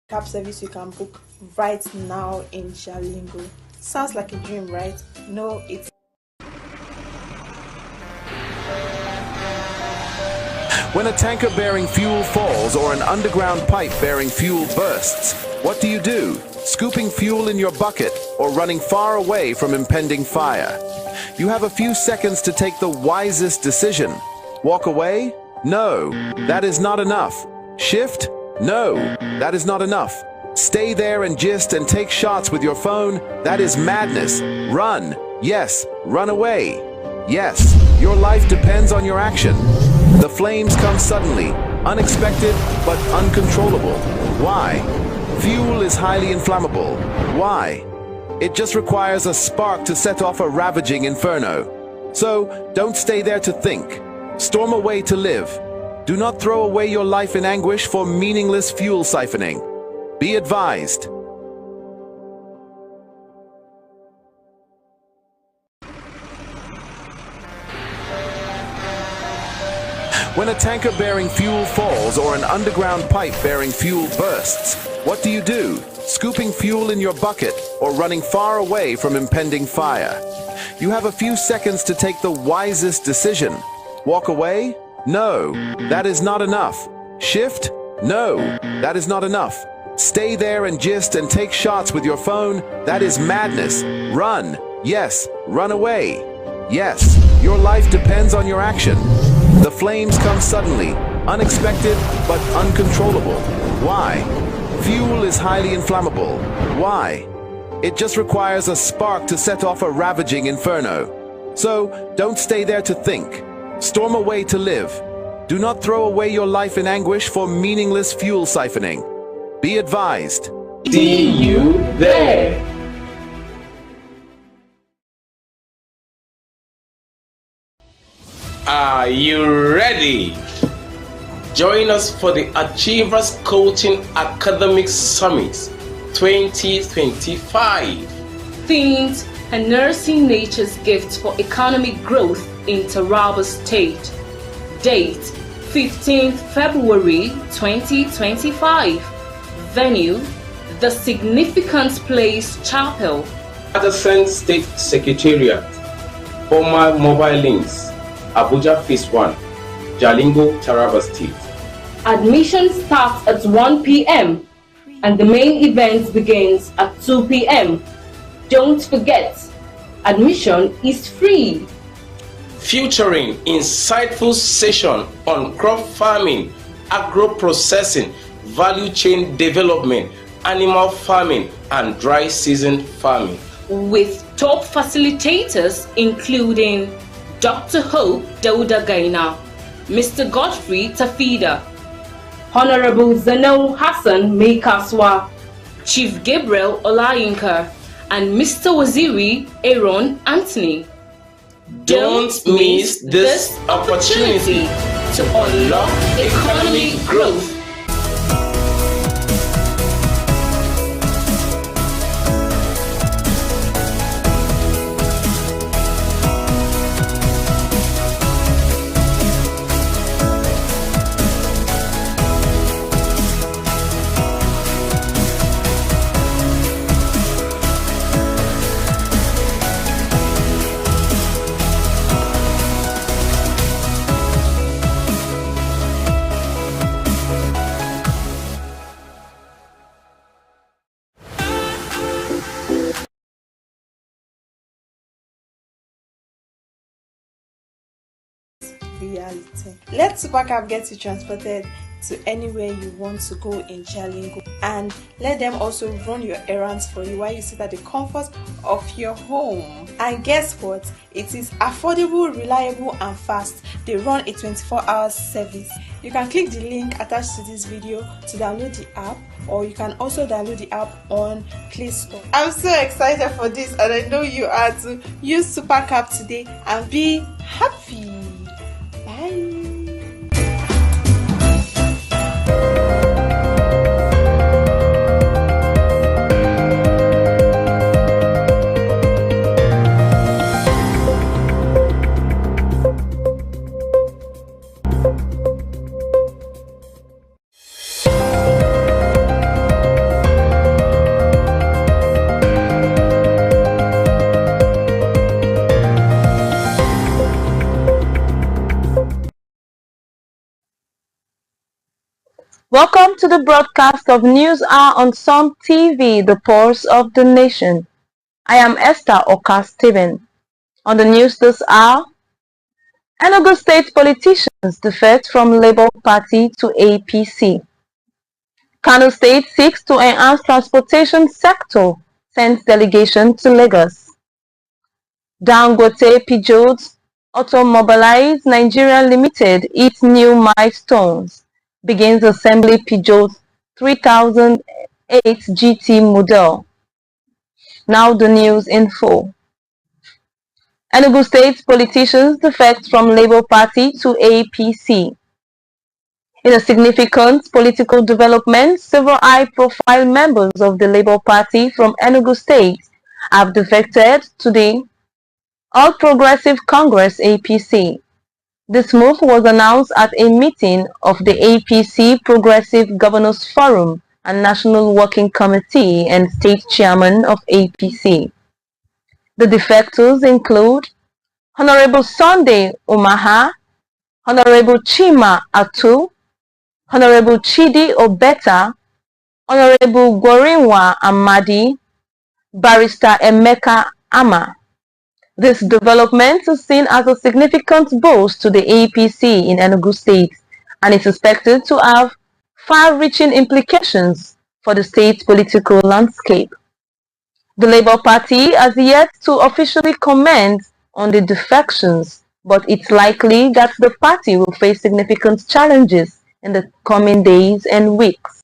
cab service you can book right now in Jalingo. Sounds like a dream, right? No, it's When a tanker bearing fuel falls or an underground pipe bearing fuel bursts, what do? Scooping fuel in your bucket or running far away from impending fire? You have a few seconds to take the wisest decision. Walk away? No, that is not enough. Shift? No, that is not enough. Stay there and gist and take shots with your phone? That is madness. Run. Yes, run away. Yes, your life depends on your action. The flames come suddenly, unexpected but uncontrollable. Why? Fuel is highly inflammable. Why? It just requires a spark to set off a ravaging inferno. So, don't stay there to think. Storm away to live. Do not throw away your life in anguish for meaningless fuel siphoning. Be advised. When a tanker bearing fuel falls or an underground pipe bearing fuel bursts, what do? Scooping fuel in your bucket or running far away from impending fire? You have a few seconds to take the wisest decision. Walk away? No, that is not enough. Shift? No, that is not enough. Stay there and gist and take shots with your phone? That is madness. Run. Yes, run away. Yes, your life depends on your action. The flames come suddenly, unexpected but uncontrollable. Why? Fuel is highly inflammable. Why? It just requires a spark to set off a ravaging inferno. So, don't stay there to think. Storm away to live. Do not throw away your life in anguish for meaningless fuel siphoning. Be advised. See you there. Are you ready? Join us for the Achievers Coaching Academic Summit 2025. Themed Harnessing Nature's Gift for Economic Growth in Taraba State. Date 15th February 2025. Venue The Significant Place Chapel, Adjacent State Secretariat. Former mobile links Abuja Phase 1, Jalingo, Taraba State. Admission starts at 1 p.m. and the main event begins at 2 p.m. Don't forget, admission is free. Featuring insightful session on crop farming, agro processing, value chain development, animal farming, and dry season farming. With top facilitators including Dr. Hope Dauda Gaina, Mr. Godfrey Tafida, Honorable Zeno Hassan Meikaswa, Chief Gabriel Olayinka, and Mr. Waziri Aaron Anthony. Don't miss this opportunity to unlock economic growth. reality. Let Supercab get you transported to anywhere you want to go in Jalingo, and let them also run your errands for you while you sit at the comfort of your home. And guess what? It is affordable, reliable, and fast. They run a 24-hour service. You can click the link attached to this video to download the app, or you can also download the app on Play Store. I'm so excited for this, and I know you are too. Use Supercab today and be happy. Bye. Welcome to the broadcast of News Hour on Sun TV, the pulse of the nation. I am Esther Oka-Steven. On the news this hour, Enugu State politicians defect from Labour Party to APC. Kano State seeks to enhance transportation sector, sends delegation to Lagos. Dangote Peugeot Automobiles Nigeria Limited its new milestones, begins assembly Peugeot 3008 GT model. Now the news in full. Enugu State politicians defect from Labour Party to APC. In a significant political development, several high-profile members of the Labour Party from Enugu State have defected to the All Progressive Congress APC. This move was announced at a meeting of the APC Progressive Governors Forum and National Working Committee and State Chairman of APC. The defectors include Honorable Sunday Umaha, Honorable Chima Atu, Honorable Chidi Obeta, Honorable Gorinwa Amadi, Barrister Emeka Ama. This development is seen as a significant boost to the APC in Enugu State and is expected to have far-reaching implications for the state's political landscape. The Labour Party has yet to officially comment on the defections, but it's likely that the party will face significant challenges in the coming days and weeks.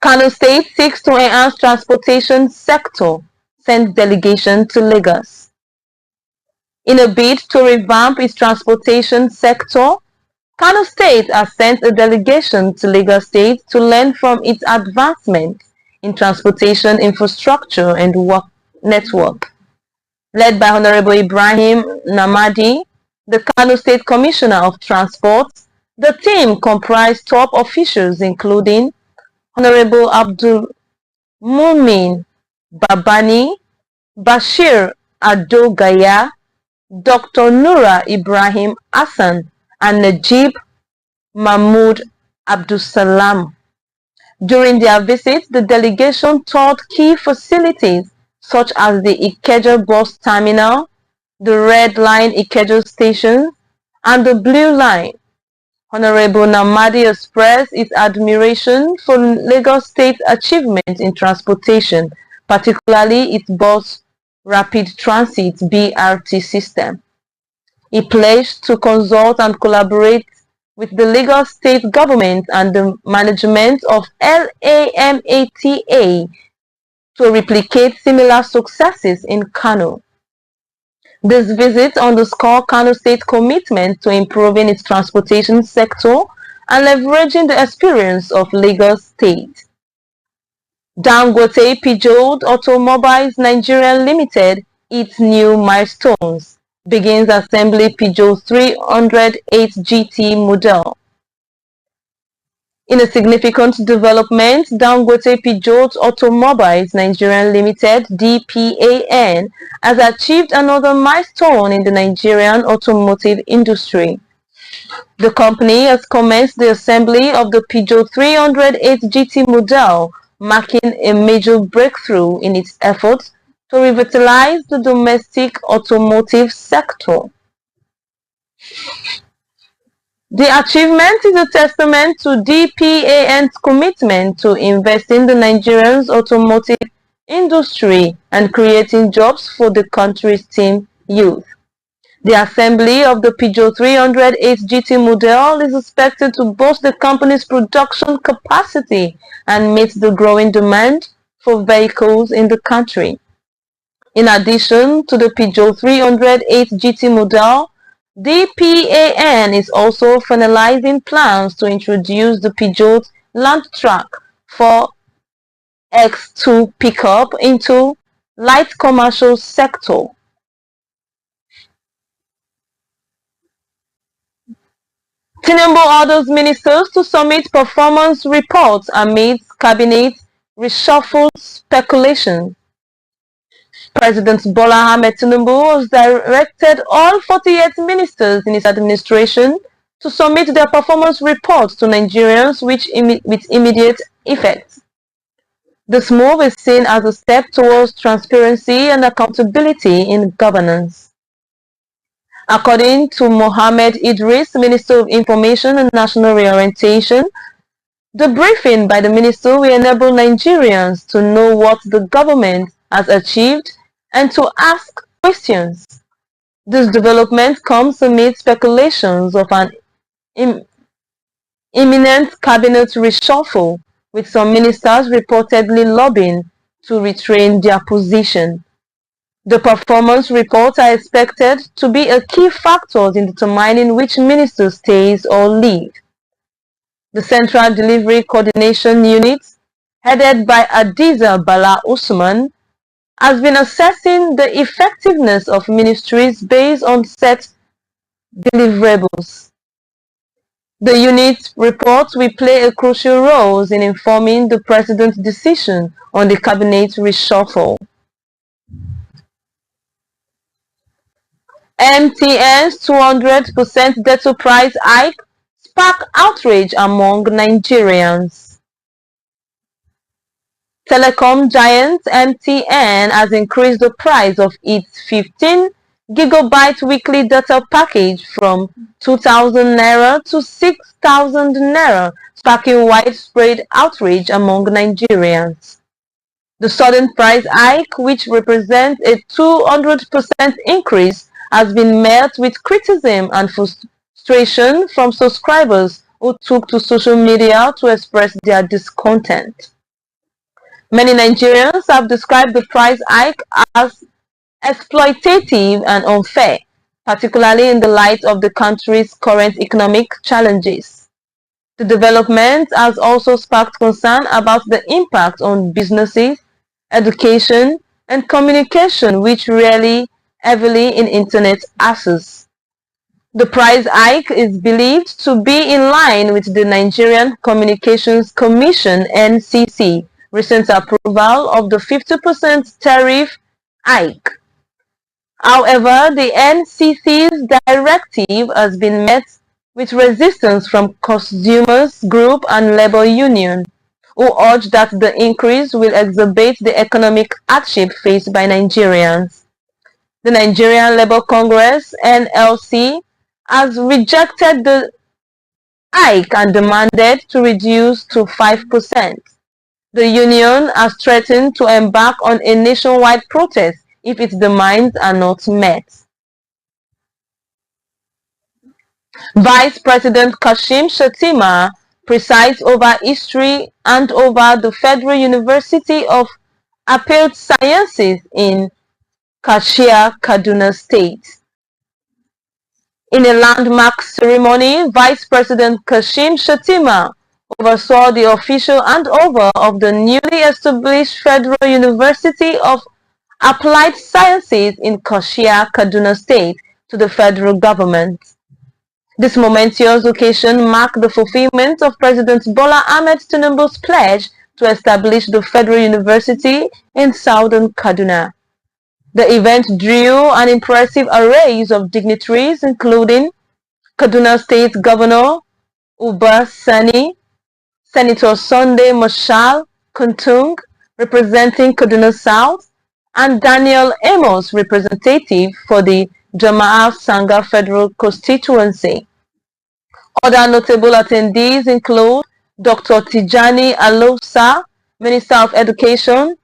Kano State seeks to enhance transportation sector, sends delegation to Lagos. In a bid to revamp its transportation sector, Kano State has sent a delegation to Lagos State to learn from its advancements in transportation infrastructure and work network. Led by Honorable Ibrahim Namadi, the Kano State Commissioner of Transport, the team comprised top officials including Honorable Abdul Mumin Babani, Bashir Ado Gaya, Dr. Nura Ibrahim Hassan, and Najib Mahmoud Abdusalam. During their visit, the delegation toured key facilities such as the Ikeja bus terminal, the Red Line Ikeja station, and the Blue Line. Honorable Namadi expressed his admiration for Lagos State's achievements in transportation, particularly its bus rapid transit BRT system. He pledged to consult and collaborate with the Lagos State government and the management of LAMATA to replicate similar successes in Kano. This visit underscores Kano State's commitment to improving its transportation sector and leveraging the experience of Lagos State. Dangote Peugeot Automobiles Nigeria Limited its new milestones, begins assembly Peugeot 308 GT model. In a significant development, Dangote Peugeot Automobiles Nigeria Limited (DPAN) has achieved another milestone in the Nigerian automotive industry. The company has commenced the assembly of the Peugeot 308 GT model, marking a major breakthrough in its efforts to revitalize the domestic automotive sector. The achievement is a testament to DPAN's commitment to investing in the Nigerian automotive industry and creating jobs for the country's teen youth. The assembly of the Peugeot 308 GT model is expected to boost the company's production capacity and meet the growing demand for vehicles in the country. In addition to the Peugeot 308 GT model, DPAN is also finalizing plans to introduce the Peugeot Landtrack 4X2 pickup into light commercial sector. Tinubu orders ministers to submit performance reports amidst cabinet reshuffle speculation. President Bola Ahmed Tinubu has directed all 48 ministers in his administration to submit their performance reports to Nigerians with immediate effect. This move is seen as a step towards transparency and accountability in governance. According to Mohammed Idris, Minister of Information and National Reorientation, the briefing by the minister will enable Nigerians to know what the government has achieved and to ask questions. This development comes amid speculations of an imminent cabinet reshuffle, with some ministers reportedly lobbying to retrain their position. The performance reports are expected to be a key factor in determining which minister stays or leaves. The Central Delivery Coordination Unit, headed by Adiza Bala Usman, has been assessing the effectiveness of ministries based on set deliverables. The unit reports will play a crucial role in informing the President's decision on the cabinet reshuffle. MTN's 200% data price hike sparked outrage among Nigerians. Telecom giant MTN has increased the price of its 15 gigabyte weekly data package from 2,000 naira to 6,000 naira, sparking widespread outrage among Nigerians. The sudden price hike, which represents a 200% increase, has been met with criticism and frustration from subscribers who took to social media to express their discontent. Many Nigerians have described the price hike as exploitative and unfair, particularly in the light of the country's current economic challenges. The development has also sparked concern about the impact on businesses, education, and communication, which rely heavily in internet access. The price hike is believed to be in line with the Nigerian Communications Commission (NCC) recent approval of the 50% tariff hike. However, the NCC's directive has been met with resistance from consumers group and labor union, who urge that the increase will exacerbate the economic hardship faced by Nigerians. The Nigerian Labour Congress (NLC) has rejected the hike and demanded to reduce to 5%. The union has threatened to embark on a nationwide protest if its demands are not met. Vice President Kashim Shettima presides over history and over the Federal University of Applied Sciences in Kashia, Kaduna State. In a landmark ceremony, Vice President Kashim Shettima oversaw the official handover of the newly established Federal University of Applied Sciences in Kashia, Kaduna State to the federal government. This momentous occasion marked the fulfillment of President Bola Ahmed Tinubu's pledge to establish the Federal University in southern Kaduna. The event drew an impressive array of dignitaries, including Kaduna State Governor Uba Sani, Senator Sunday Marshal Kuntung, representing Kaduna South, and Daniel Amos, representative for the Jama'ah Sangha Federal Constituency. Other notable attendees include Dr. Tijani Alosa, Minister of Education,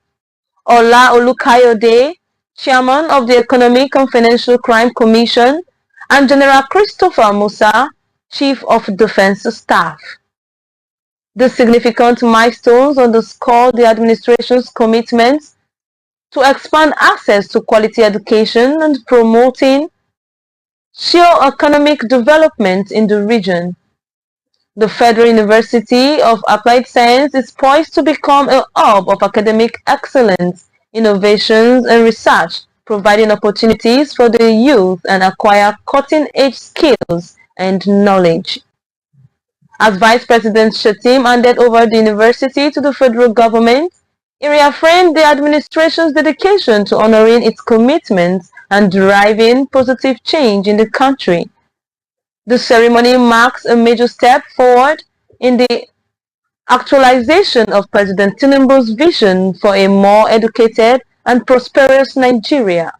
Ola Olukayode, Chairman of the Economic and Financial Crime Commission, and General Christopher Musa, Chief of Defense Staff. These significant milestones underscore the administration's commitment to expand access to quality education and promoting socio-economic development in the region. The Federal University of Applied Science is poised to become a hub of academic excellence, innovations, and research, providing opportunities for the youth and acquire cutting-edge skills and knowledge. As Vice President Shettima handed over the university to the federal government, he reaffirmed the administration's dedication to honoring its commitments and driving positive change in the country. The ceremony marks a major step forward in the actualization of President Tinubu's vision for a more educated and prosperous Nigeria.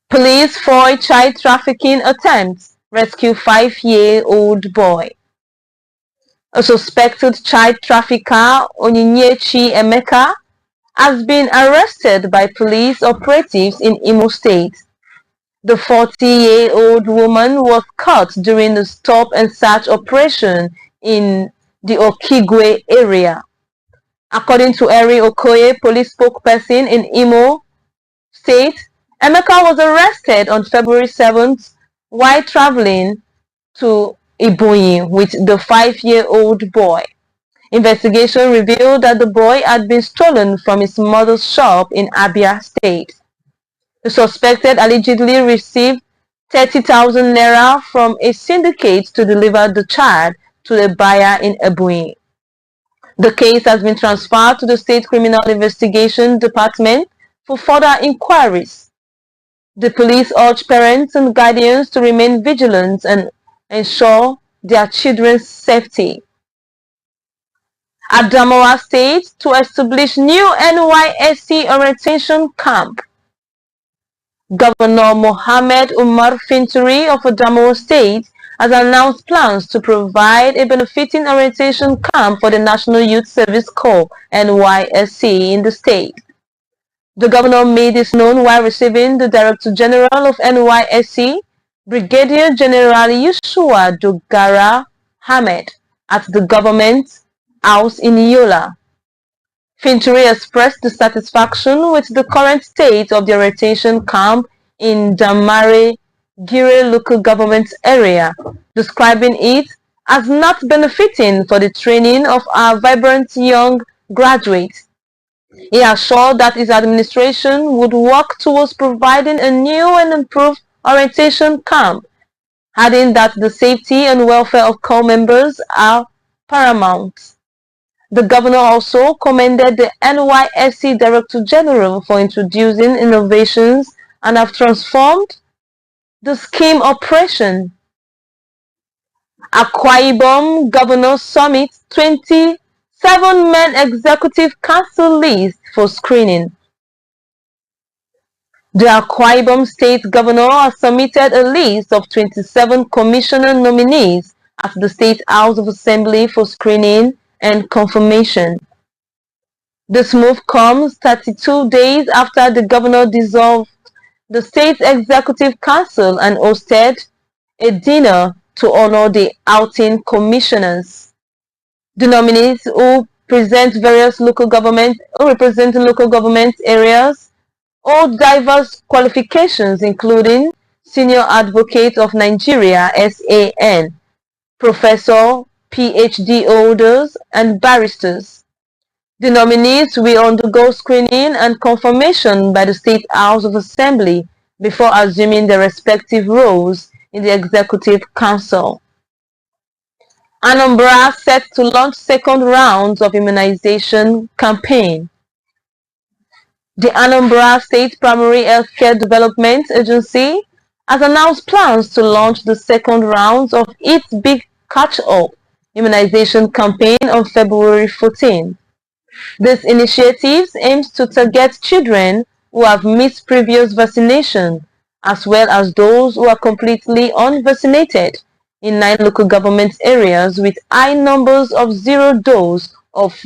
Police foil child trafficking attempts, rescue 5-year-old boy. A suspected child trafficker, Onyinyechi Emeka, has been arrested by police operatives in Imo State. The 40-year-old woman was caught during the stop and search operation in the Okigwe area. According to Eri Okoye, police spokesperson in Imo State, Emeka was arrested on February 7th while traveling to Ebonyi with the 5-year-old boy. Investigation revealed that the boy had been stolen from his mother's shop in Abia State. The suspected allegedly received 30,000 naira from a syndicate to deliver the child to the buyer in Ebonyi. The case has been transferred to the State Criminal Investigation Department for further inquiries. The police urge parents and guardians to remain vigilant and ensure their children's safety. Adamawa State to establish new NYSC orientation camp. Governor Mohammed Umar Finturi of Adamawa State has announced plans to provide a benefiting orientation camp for the National Youth Service Corps (NYSC) in the state. The governor made this known while receiving the Director General of NYSC, Brigadier General Yusua Dogara Ahmed, at the government house in Yola. Finturi expressed dissatisfaction with the current state of the orientation camp in Damare Gire local government area, describing it as not benefiting for the training of our vibrant young graduates. He assured that his administration would work towards providing a new and improved orientation camp, adding that the safety and welfare of corps members are paramount. The governor also commended the NYSC Director General for introducing innovations and have transformed the scheme operation. Akwa Ibom Governor Summit 27-man Executive Council list for screening. The Akwa Ibom State Governor has submitted a list of 27 commissioner nominees at the State House of Assembly for screening and confirmation. This move comes 32 days after the governor dissolved the State Executive Council and hosted a dinner to honor the outing commissioners. The nominees who represent local government areas hold diverse qualifications, including Senior Advocate of Nigeria (SAN), Professor, PhD holders, and barristers. The nominees will undergo screening and confirmation by the State House of Assembly before assuming their respective roles in the Executive Council. Anambra set to launch second rounds of immunization campaign. The Anambra State Primary Healthcare Development Agency has announced plans to launch the second rounds of its Big Catch-Up immunization campaign on February 14. This initiative aims to target children who have missed previous vaccination, as well as those who are completely unvaccinated in 9 local government areas with high numbers of zero dose of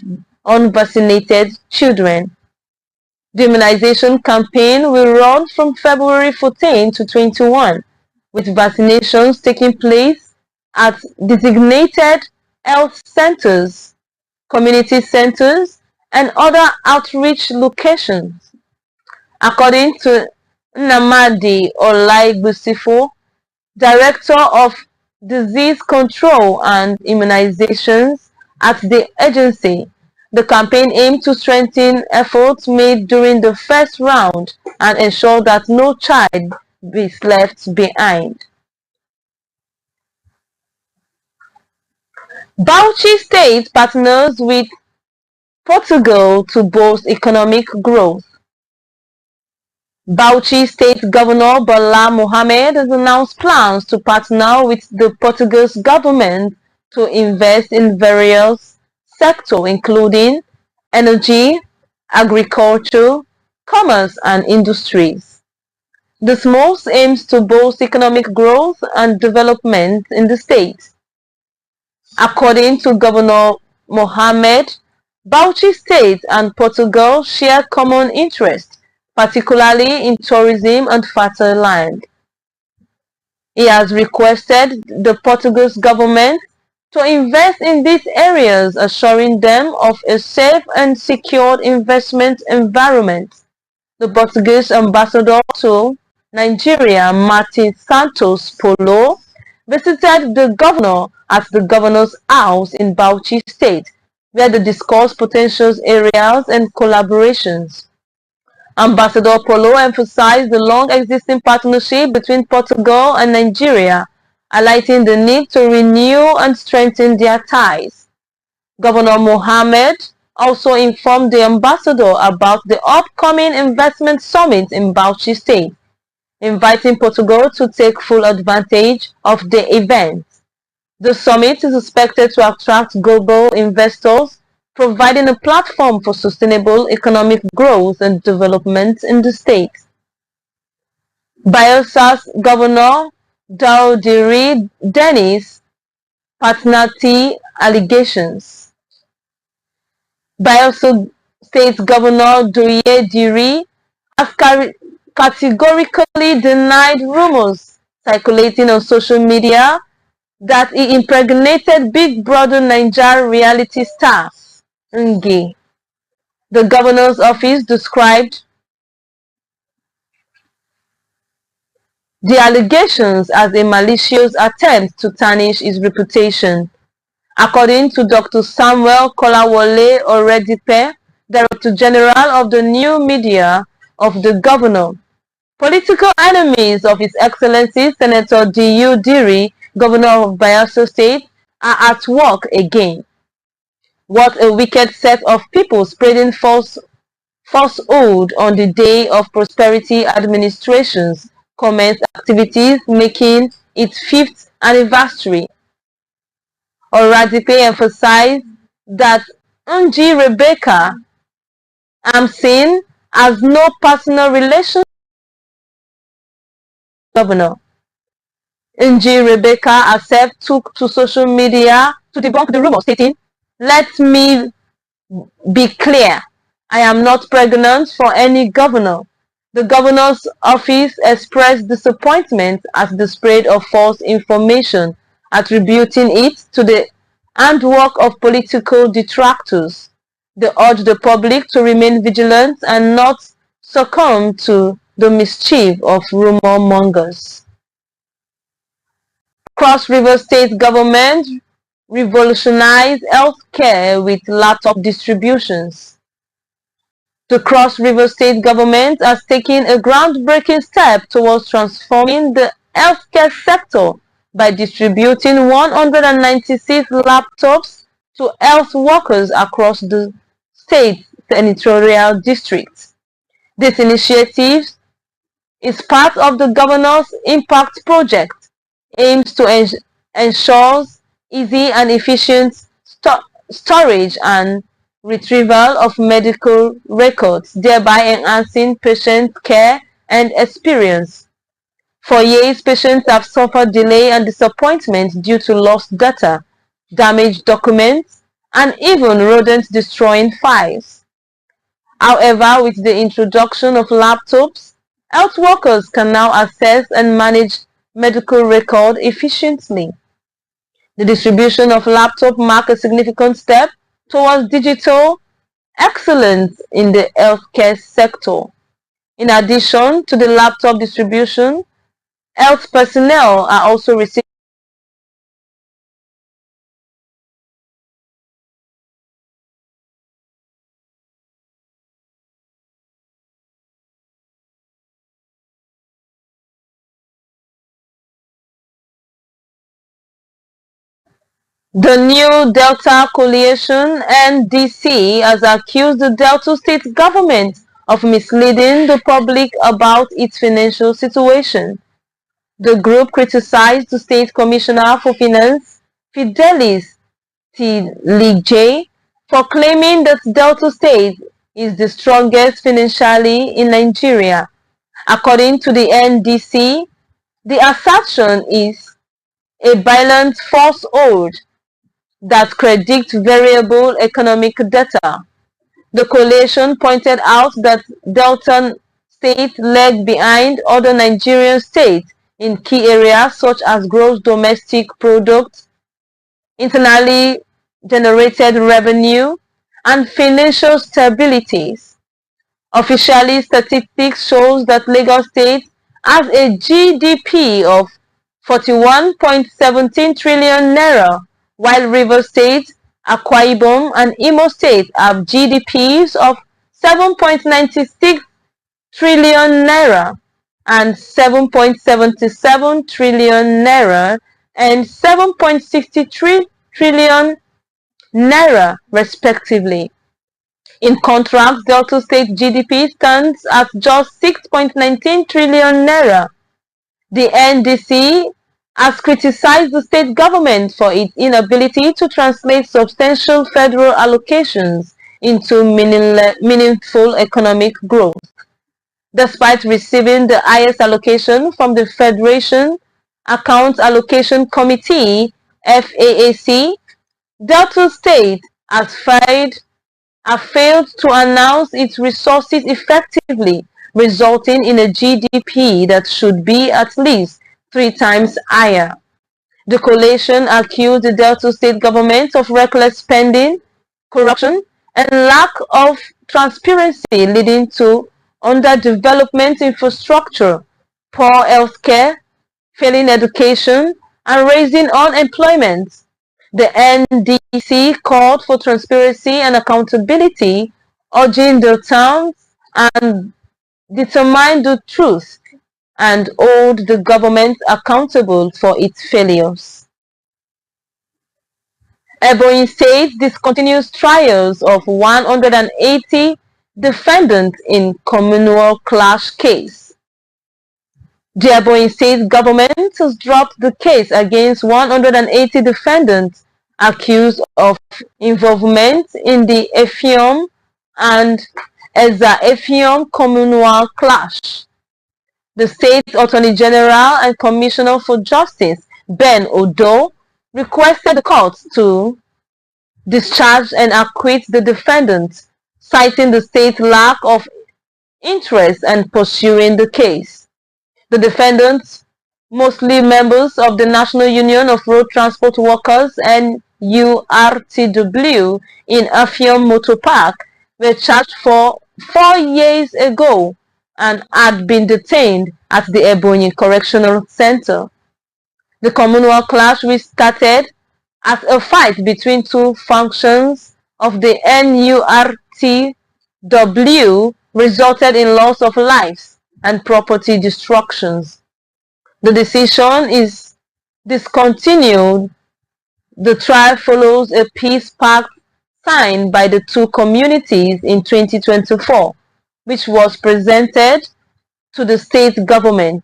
unvaccinated children. The immunization campaign will run from February 14 to 21, with vaccinations taking place at designated health centers, community centers, and other outreach locations. According to Nnamdi Olaigusifo, Director of Disease Control and Immunizations at the agency, the campaign aimed to strengthen efforts made during the first round and ensure that no child is left behind. Bauchi State partners with Portugal to boost economic growth. Bauchi State Governor Bala Mohammed has announced plans to partner with the Portuguese government to invest in various sectors including energy, agriculture, commerce and industries. This move aims to boost economic growth and development in the state. According to Governor Mohammed, Bauchi State and Portugal share common interests, particularly in tourism and fertile land. He has requested the Portuguese government to invest in these areas, assuring them of a safe and secured investment environment. The Portuguese ambassador to Nigeria, Martin Santos Polo, visited the governor at the governor's house in Bauchi State, where they discussed potential areas and collaborations. Ambassador Polo emphasized the long-existing partnership between Portugal and Nigeria, highlighting the need to renew and strengthen their ties. Governor Mohammed also informed the ambassador about the upcoming investment summit in Bauchi State, inviting Portugal to take full advantage of the event. The summit is expected to attract global investors, providing a platform for sustainable economic growth and development in the state. Bayelsa's Governor Dawdiri Dennis paternity allegations. Bayelsa State Governor Doye Diri has categorically denied rumors circulating on social media that he impregnated Big Brother Naija reality star Nge. The governor's office described the allegations as a malicious attempt to tarnish his reputation. According to Dr. Samuel Kolawole Oredipe, Director General of the New Media of the Governor, political enemies of His Excellency Senator D.U. Diri, Governor of Bayelsa State, are at work again. What a wicked set of people spreading falsehood on the day of prosperity administration's commenced activities making its 5th anniversary. Oradipe emphasized that Nji Rebecca Amsin has no personal relation with the governor. Nji Rebecca herself took to social media to debunk the rumor, stating, "Let me be clear, I am not pregnant for any governor." The governor's office expressed disappointment at the spread of false information, attributing it to the handwork of political detractors. They urge the public to remain vigilant and not succumb to the mischief of rumor mongers. Cross River State government revolutionized healthcare with laptop distributions. The Cross River State government has taken a groundbreaking step towards transforming the healthcare sector by distributing 196 laptops to health workers across the state's senatorial districts. This initiative is part of the governor's impact project, aims to ensure easy and efficient storage and retrieval of medical records, thereby enhancing patient care and experience. For years, patients have suffered delay and disappointment due to lost data, damaged documents, and even rodent-destroying files. However, with the introduction of laptops, health workers can now access and manage medical records efficiently. The distribution of laptops marks a significant step towards digital excellence in the healthcare sector. In addition to the laptop distribution, health personnel are also receiving the new Delta Coalition, NDC, has accused the Delta State government of misleading the public about its financial situation. The group criticized the State Commissioner for Finance, Fidelis Tilige, for claiming that Delta State is the strongest financially in Nigeria. According to the NDC, the assertion is a violent falsehood that contradicts variable economic data. The coalition pointed out that Delta State lagged behind other Nigerian states in key areas such as gross domestic product, internally generated revenue, and financial stabilities. Officially, statistics shows that Lagos State has a GDP of 41.17 trillion naira, while Rivers State, Akwa Ibom, and Imo State have GDPs of 7.96 trillion naira and 7.77 trillion naira and 7.63 trillion naira respectively. In contrast, Delta State GDP stands at just 6.19 trillion naira. The NDC has criticized the state government for its inability to translate substantial federal allocations into meaningful economic growth. Despite receiving the highest allocation from the Federation Accounts Allocation Committee (FAAC), Delta State has failed to announce its resources effectively, resulting in a GDP that should be at least 3 times higher. The coalition accused the Delta State government of reckless spending, corruption, and lack of transparency, leading to underdevelopment infrastructure, poor healthcare, failing education, and raising unemployment. The NDC called for transparency and accountability, urging the towns and determine the truth and hold the government accountable for its failures. Ebonyi State discontinues trials of 180 defendants in communal clash case. The Ebonyi State government has dropped the case against 180 defendants accused of involvement in the Effium and Eza-Effium communal clash. The State Attorney General and Commissioner for Justice, Ben Odo, requested the court to discharge and acquit the defendants, citing the state's lack of interest in pursuing the case. The defendants, mostly members of the National Union of Road Transport Workers (NURTW) in Effium Motor Park, were charged for 4 years ago and had been detained at the Ebonyi Correctional Center. The communal clash, which started as a fight between 2 functions of the NURTW, resulted in loss of lives and property destructions. The decision is discontinued. The trial follows a peace pact signed by the 2 communities in 2024, which was presented to the state government.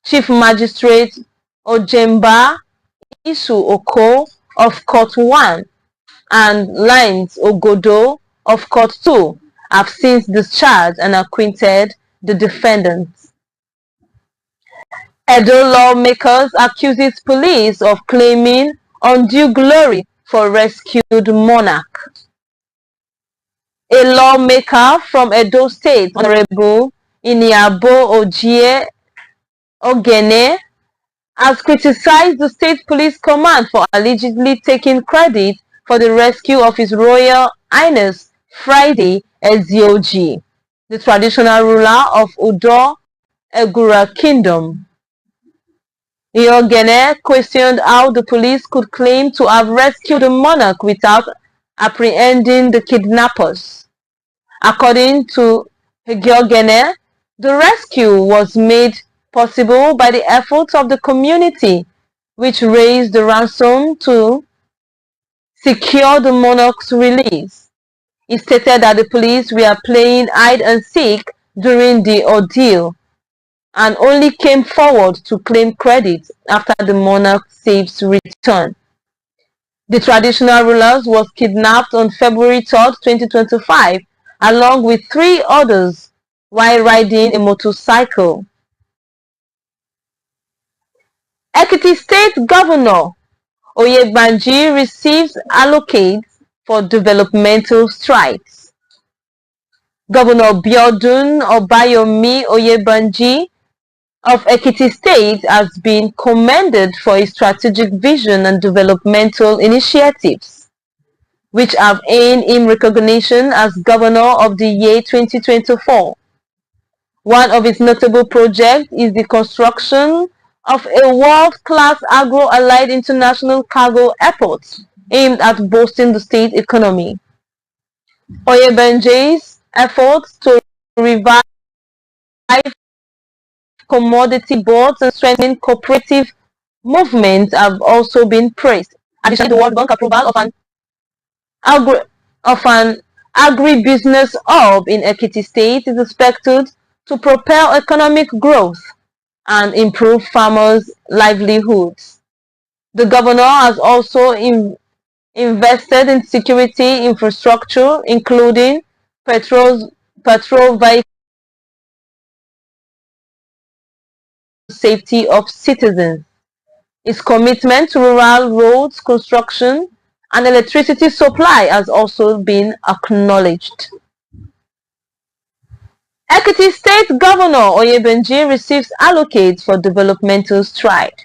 Chief Magistrate Ojemba Isu Oko of Court 1 and Lines Ogodo of Court 2 have since discharged and acquitted the defendants. Edo lawmakers accuses police of claiming undue glory for rescued monarch. A lawmaker from Edo State, Honorable Iniabo Ojie Ogene, has criticized the state police command for allegedly taking credit for the rescue of His Royal Highness Friday Ezioji, the traditional ruler of Udo Egura Kingdom. Iogene questioned how the police could claim to have rescued the monarch without apprehending the kidnappers. According to Iogene, the rescue was made possible by the efforts of the community, which raised the ransom to secure the monarch's release. He stated that the police were playing hide and seek during the ordeal and only came forward to claim credit after the monarch's safe return. The traditional ruler was kidnapped on February 3, 2025, along with 3 others while riding a motorcycle. Ekiti State Governor Oyebanji receives allocates for developmental strides. Governor Biodun Obayomi Oyebanji of Ekiti State has been commended for his strategic vision and developmental initiatives, which have earned him recognition as Governor of the Year 2024. One of his notable projects is the construction of a world-class agro-allied international cargo airport aimed at boosting the state economy. Oyebanji's efforts to revive commodity boards and strengthen cooperative movements have also been praised. Additionally, the World Bank approval of an agribusiness hub in Ekiti State is expected to propel economic growth and improve farmers' livelihoods. The governor has also invested in security infrastructure, including patrol vehicle safety of citizens. His commitment to rural roads construction and electricity supply has also been acknowledged. Ekiti State Governor Oyebanji receives allocates for developmental stride.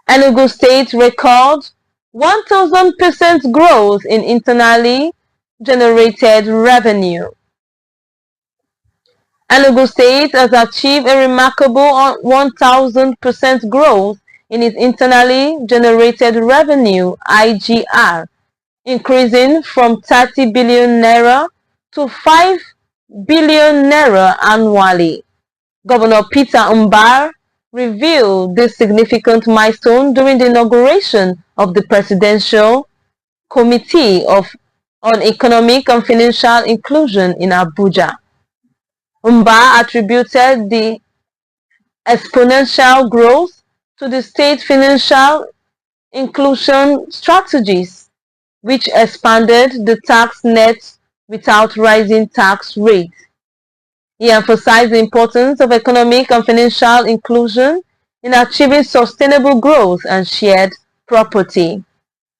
Enugu State records 1,000% growth in internally generated revenue. Enugu State has achieved a remarkable 1,000% growth in its internally generated revenue (IGR), increasing from 30 billion naira to 5 billion naira annually. Governor Peter Mbar revealed this significant milestone during the inauguration of the Presidential Committee on Economic and Financial Inclusion in Abuja. Mbar attributed the exponential growth to the state financial inclusion strategies, which expanded the tax net without rising tax rates. He emphasized the importance of economic and financial inclusion in achieving sustainable growth and shared property.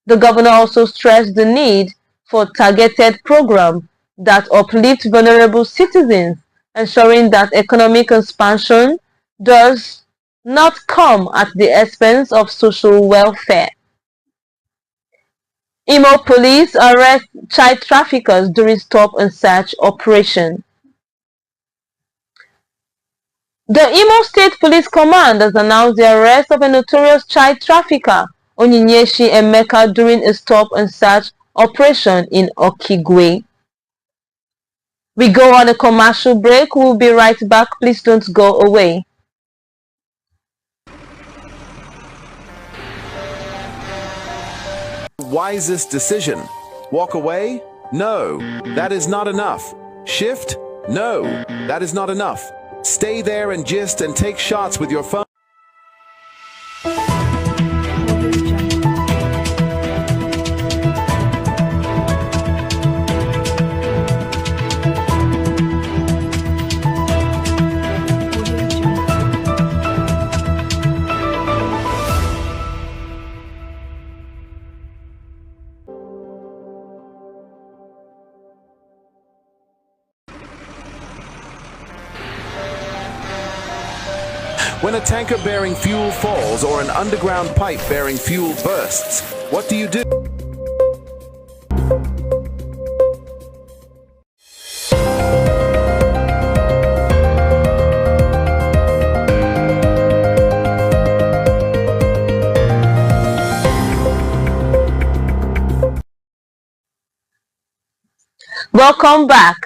The governor also stressed the need for targeted programs that uplift vulnerable citizens, ensuring that economic expansion does not come at the expense of social welfare. Imo police arrest child traffickers during stop and search operation. The Imo State Police Command has announced the arrest of a notorious child trafficker, Onyinyechi Emeka, during a stop and search operation in Okigwe. We go on a commercial break. We'll be right back. Please don't go away. Wisest decision. Walk away? No, that is not enough. Shift? No, that is not enough. Stay there and gist and take shots with your phone. When a tanker bearing fuel falls or an underground pipe bearing fuel bursts, what do you do? Welcome back.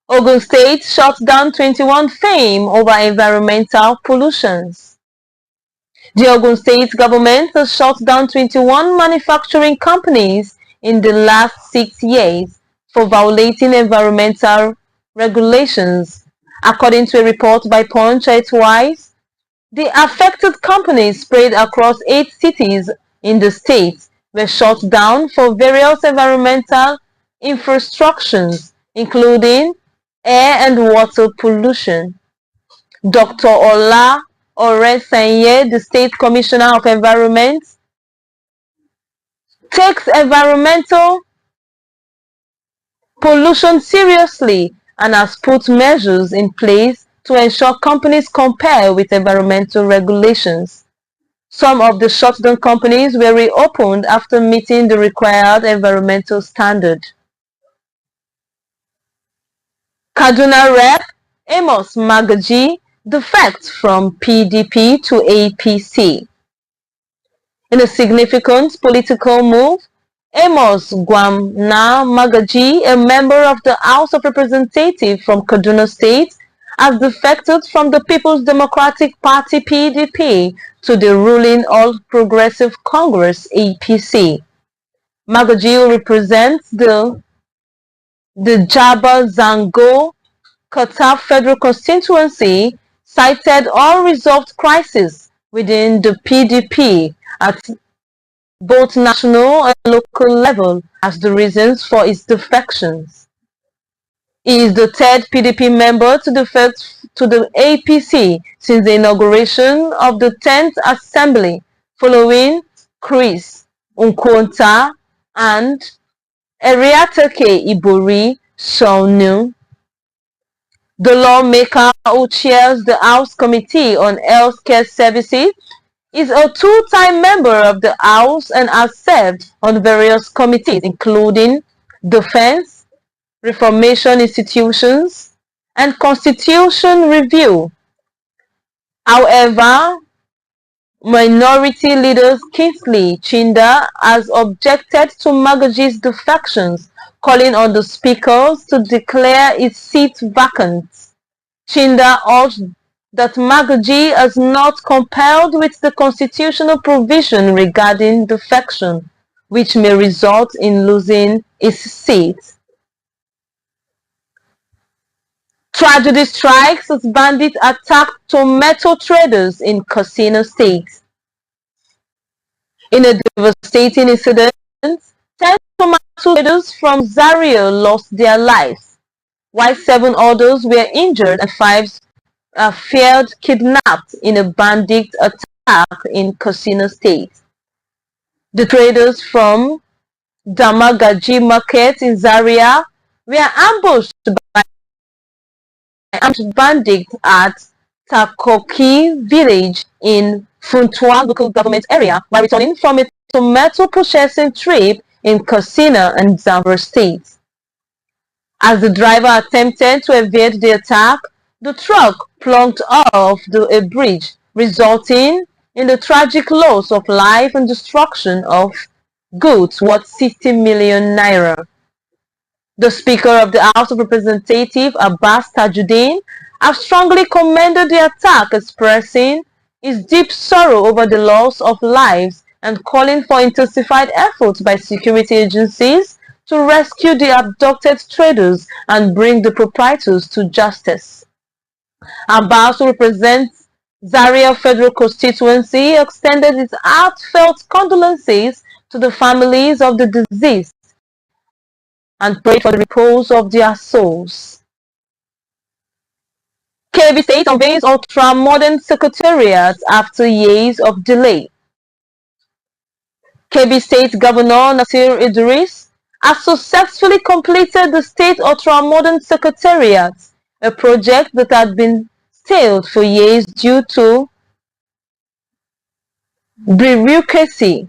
Ogun State shuts down 21 fame over environmental pollutions. The Ogun State government has shut down 21 manufacturing companies in the last 6 years for violating environmental regulations. According to a report by Punch Twice, the affected companies spread across 8 cities in the state were shut down for various environmental infractions, including air and water pollution. Dr. Ola Oresanye, the State Commissioner of Environment, takes environmental pollution seriously and has put measures in place to ensure companies comply with environmental regulations. Some of the shut-down companies were reopened after meeting the required environmental standard. Kaduna Rep. Amos Magaji defects from PDP to APC. In a significant political move, Amos Gwamna Magaji, a member of the House of Representatives from Kaduna State, has defected from the People's Democratic Party PDP to the ruling All Progressive Congress APC. Magaji represents the Jaba Zango Qatar Federal Constituency, cited unresolved crisis within the PDP at both national and local level as the reasons for its defections. He is the third PDP member to defect to the APC since the inauguration of the 10th Assembly, following Chris Nkwonta and Eriatake Ibori Sonu. The lawmaker who chairs the House Committee on Healthcare Services is a two-time member of the House and has served on various committees including Defense, Reformation Institutions, and Constitution Review. However, Minority Leader Kingsley Chinda has objected to Magaji's defections, calling on the speakers to declare his seat vacant. Chinda urged that Magaji has not complied with the constitutional provision regarding defection, which may result in losing his seat. Tragedy strikes as bandits attack tomato traders in Katsina State. In a devastating incident, 10 tomato traders from Zaria lost their lives, while 7 others were injured and 5 feared kidnapped in a bandit attack in Katsina State. The traders from Damagaji Market in Zaria were ambushed by armed bandits at Takoki village in Funtua local government area while returning from a tomato processing trip in Katsina and Zamfara states. As the driver attempted to evade the attack, the truck plunged off a bridge, resulting in the tragic loss of life and destruction of goods worth 60 million naira. The Speaker of the House of Representatives, Abbas Tajuddin, has strongly commended the attack, expressing his deep sorrow over the loss of lives and calling for intensified efforts by security agencies to rescue the abducted traders and bring the proprietors to justice. Abbas, who represents Zaria Federal Constituency, extended his heartfelt condolences to the families of the deceased and prayed for the repose of their souls. Kebbi State unveils ultra-modern secretariat after years of delay. Kebbi State Governor Nasir Idris has successfully completed the State Ultra-Modern Secretariat, a project that had been stalled for years due to bureaucracy.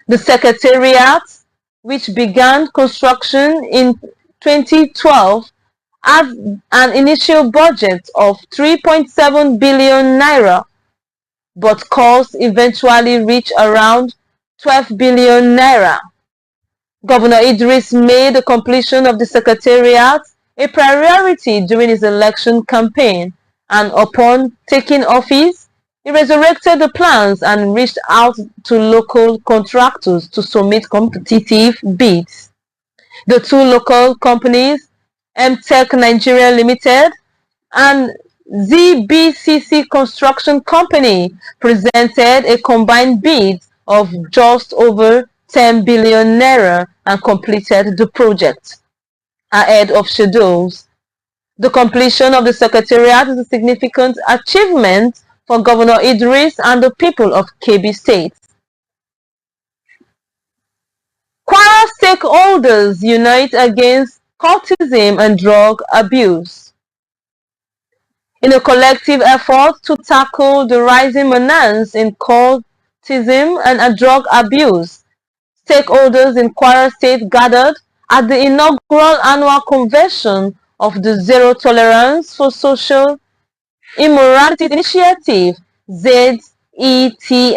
The Secretariat, which began construction in 2012, has an initial budget of 3.7 billion naira, but costs eventually reached around 12 billion naira. Governor Idris made the completion of the Secretariat a priority during his election campaign, and upon taking office, He resurrected the plans and reached out to local contractors to submit competitive bids. The two local companies, MTech Nigeria Limited and ZBCC Construction Company, presented a combined bid of just over 10 billion naira and completed the project ahead of schedules. The completion of the secretariat is a significant achievement for Governor Idris and the people of Kebbi State. Kwara stakeholders unite against cultism and drug abuse. In a collective effort to tackle the rising menace in cultism and drug abuse, stakeholders in Kwara State gathered at the inaugural annual convention of the Zero Tolerance for Social Immorality Initiative, ZETSI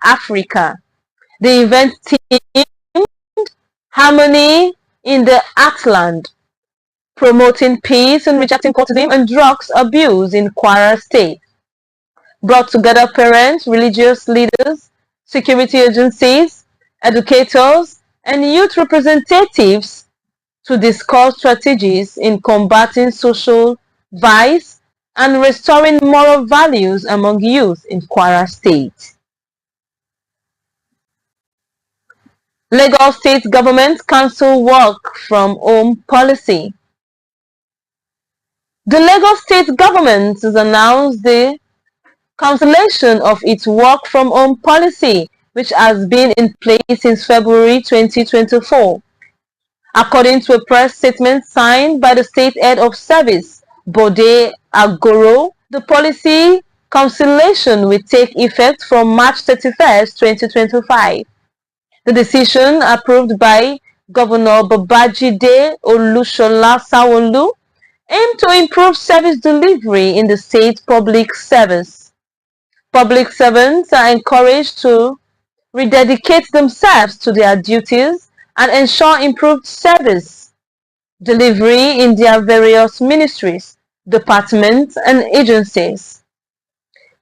Africa. The event themed Harmony in the Heartland, promoting peace and rejecting cultism and drugs abuse in Kwara State, brought together parents, religious leaders, security agencies, educators, and youth representatives to discuss strategies in combating social vice and restoring moral values among youth in Kwara State. Lagos State Government cancel work from home policy. The Lagos State Government has announced the cancellation of its work from home policy, which has been in place since February 2024. According to a press statement signed by the State Head of Service, Bode Agoro, the policy cancellation will take effect from March 31st, 2025. The decision, approved by Governor Babajide Olushola Sanwo-Olu, aimed to improve service delivery in the state public service. Public servants are encouraged to rededicate themselves to their duties and ensure improved service delivery in their various ministries, departments, and agencies.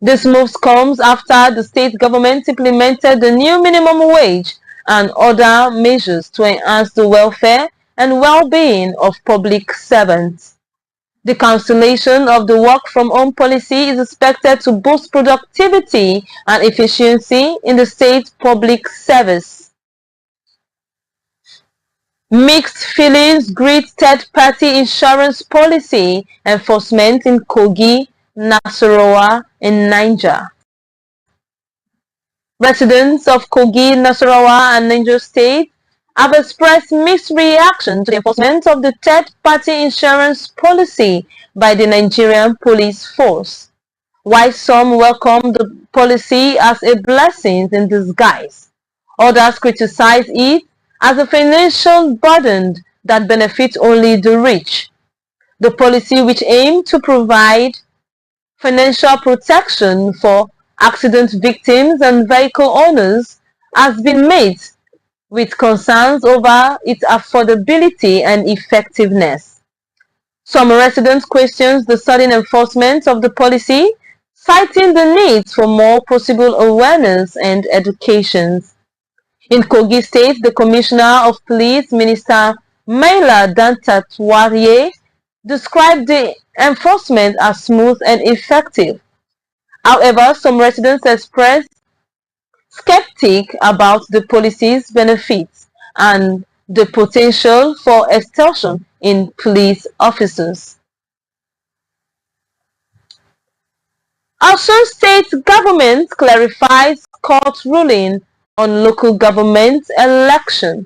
This move comes after the state government implemented the new minimum wage and other measures to enhance the welfare and well-being of public servants. The cancellation of the work-from-home policy is expected to boost productivity and efficiency in the state public service. Mixed feelings greet third-party insurance policy enforcement in Kogi, Nasarawa, and Niger. Residents of Kogi, Nasarawa, and Niger State have expressed mixed reaction to the enforcement of the third-party insurance policy by the Nigerian police force. While some welcome the policy as a blessing in disguise, others criticize it as a financial burden that benefits only the rich. The policy, which aims to provide financial protection for accident victims and vehicle owners, has been met with concerns over its affordability and effectiveness. Some residents question the sudden enforcement of the policy, citing the need for more possible awareness and education. In Kogi State, the Commissioner of Police, Minister Maila Dantatwarye, described the enforcement as smooth and effective. However, some residents expressed skeptics about the policy's benefits and the potential for extortion in police officers. Osun State Government clarifies court ruling on local government election.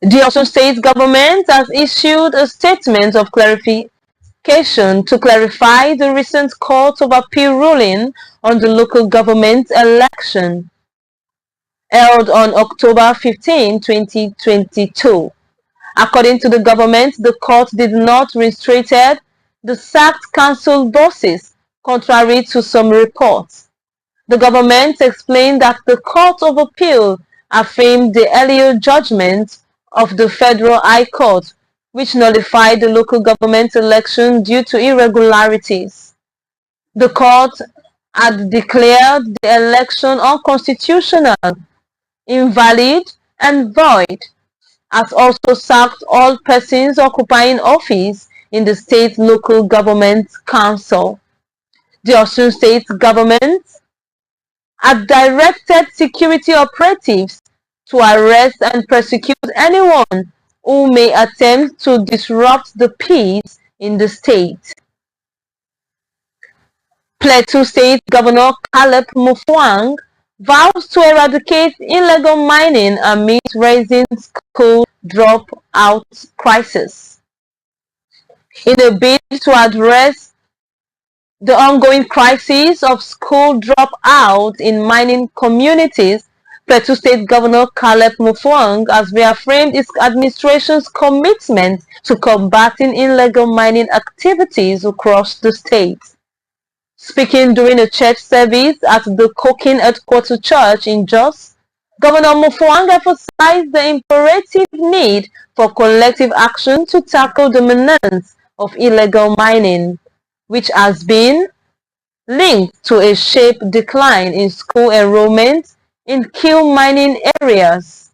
The Osun State Government has issued a statement of clarification to clarify the recent Court of Appeal ruling on the local government election held on October 15, 2022. According to the government, the court did not reinstate the sacked council bosses, contrary to some reports. The government explained that the Court of Appeal affirmed the earlier judgment of the Federal High Court, which nullified the local government election due to irregularities. The court had declared the election unconstitutional, invalid, and void, has also sacked all persons occupying office in the state local government council. The Osun state government had directed security operatives to arrest and prosecute anyone who may attempt to disrupt the peace in the state. Plateau State Governor Caleb Mutfwang vows to eradicate illegal mining amid rising school dropout crisis. In a bid to address the ongoing crisis of school dropout in mining communities, Plateau State Governor Caleb Mutfwang has reaffirmed his administration's commitment to combating illegal mining activities across the state. Speaking during a church service at the Kokin Headquarters Church in Jos, Governor Mutfwang emphasized the imperative need for collective action to tackle the menace of illegal mining, which has been linked to a sharp decline in school enrollment in key mining areas.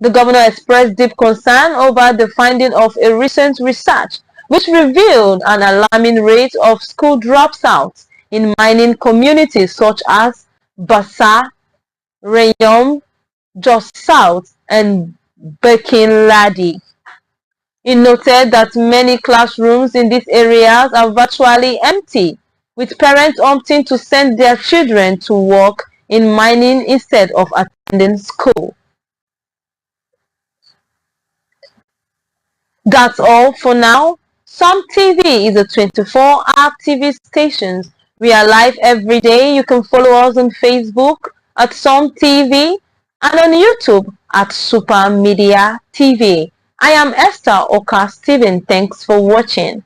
The governor expressed deep concern over the finding of a recent research which revealed an alarming rate of school dropouts in mining communities such as Bassa, Rayom, Jos South, and Bekin-Ladi. He noted that many classrooms in these areas are virtually empty, with parents opting to send their children to work in mining instead of attending school. That's all for now. Som TV is a 24-hour TV station. We are live every day. You can follow us on Facebook at Som TV and on YouTube at Super Media TV. I am Esther Oka Steven. Thanks for watching.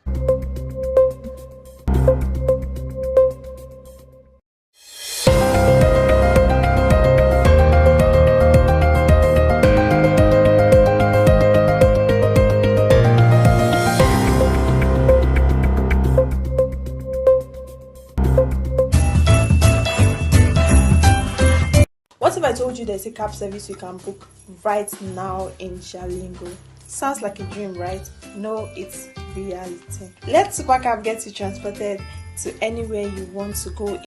What if I told you there's a cab service you can book right now in Jalingo? Sounds like a dream, right? No, it's reality. Let Supercab get you transported to anywhere you want to go